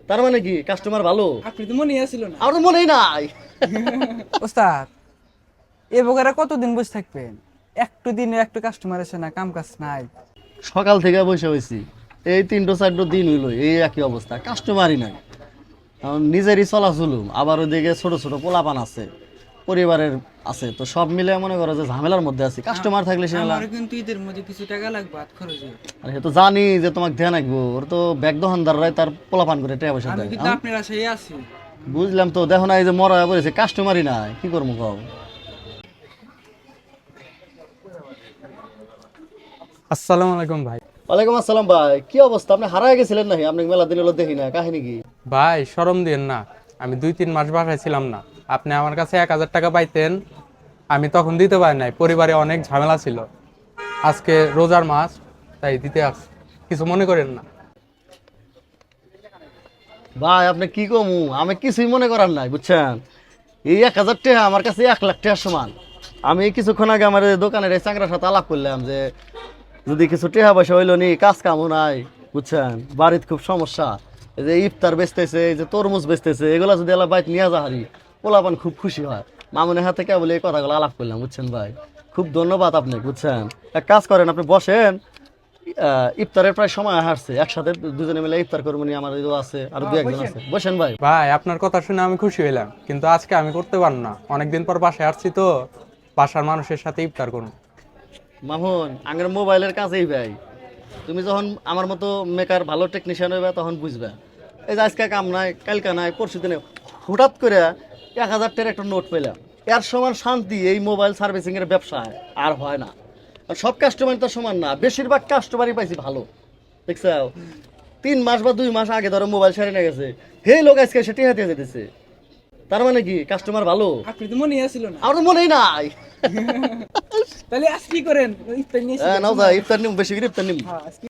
তার মানে কি কাস্টমার ভালো? আপনি তো মনে আসছিল না। আমার তো মনেই নাই। ওস্তাদ, এ বগারা কতদিন বসে থাকবেন? একটু দিনে একটু কাস্টমার আসে না, কাম কাজ নাই। সকাল থেকে বসে হয়েছি, এই 3-4 দিন হইলো এই একই অবস্থা, কাস্টমারই নাই। এখন নিজেরই চলাচুলুম, আবার ওইদিকে ছোট ছোট পোলাপান আছে, পরিবারের আছে, তো সব মিলে মনে করো যে ঝামেলার মধ্যে আছি। কাস্টমার থাকলে সে আমারও কিন্তু ঈদের মধ্যে কিছু টাকা লাগবে হাত খরচে। আরে সে তো জানি যে তোমাকে ধ্যান রাখবো, ওর তো ব্যাগ দোকানদাররাই তার পোলাপান করে টাকা পয়সা আমি দেয়। কিন্তু আপনার আশায় আছি। বুঝলাম, তো দেখো না এই যে মরা হয়ে পড়েছে, কাস্টমারই নাই, কি করবো কও? আসসালামু আলাইকুম ভাই। ওয়ালাইকুম আসসালাম ভাই, কি অবস্থা? আপনি হারায় গেছিলেন নাকি? আপনি মেলা দিন হলো দেখি না, কাহিনী কি? ভাই শরম দিন না, আমি 2-3 মাস বাসায় ছিলাম না। আপনি আমার কাছে 1000 টাকা পাইতেন, আমি তখন দিতে পারি নাই, পরিবারে অনেক ঝামেলা ছিল। আজকে রোজার মাস, তাই দিতে আসছি, কিছু মনে করেন না। ভাই আপনি কি কমু, আমি কিছুই মনে করার নাই, বুঝছেন? এই 1000 টাকা আমার কাছে 1,00,000 টাকার সমান। আমি কিছুক্ষণ আগে আমার দোকানের এই চাকরার সাথে আলাপ করলাম যে যদি কিছু টাকা পয়সা হইলো নি, কাজ কামও নাই, বুঝছেন? বাড়িতে খুব সমস্যা, এই যে ইফতার বেচতেছে, এই যে তরমুজ বেচতেছে, এগুলা যদি এলা বাইক নিয়ে যাহারি, পোলাপান খুব খুশি হয়। মামুনের হাতে কেবল এই কথাগুলো আলাপ করলাম, বুঝছেন ভাই? খুব ধন্যবাদ আপনি, বুঝছেন? এক কাজ করেন, আপনি বসেন, ইফতারের প্রায় সময় হারছে, একসাথে দুজনে মিলে ইফতার করবো নি, আমার ইদো আছে, আর দু একজন আছে, বসেন ভাই। ভাই আপনার কথা শুনে আমি খুশি হইলাম, কিন্তু আজকে আমি করতে পারবো না, অনেকদিন পর বাসায় আসছি তো, বাসার মানুষের সাথে ইফতার করুন। মামুন আঙ্গের মোবাইলের কাছেই ভাই, তুমি যখন আমার মতো মেকার ভালো টেকনিশিয়ান হইবা তখন বুঝবা। এই যে আজকে কাম নাই, কালকা নাই, পরশু দিনে হঠাৎ করে 1,000 টাকার একটা নোট পেলাম, এর সমান শান্তি এই মোবাইল সার্ভিসিং এর ব্যবসায় আর হয় না। আর সব কাস্টমার তো সমান না, বেশিরভাগ কাস্টমারই পাইছি ভালো, দেখছো? 3 মাস বা 2 মাস আগে ধরো মোবাইল সারি না গেছে, হে লোক আজকে সেটি হাতে যেতেছে। তার মানে কি কাস্টমার ভালো? আপনি তো মনে আসছিল না। আমার তো মনেই নাই। তাহলে আজ কি করেন? ইফতার নিয়ে এসে নাও যা, ইফতার নিম, বেশি করে ইফতার নিম। হ্যাঁ, আজকে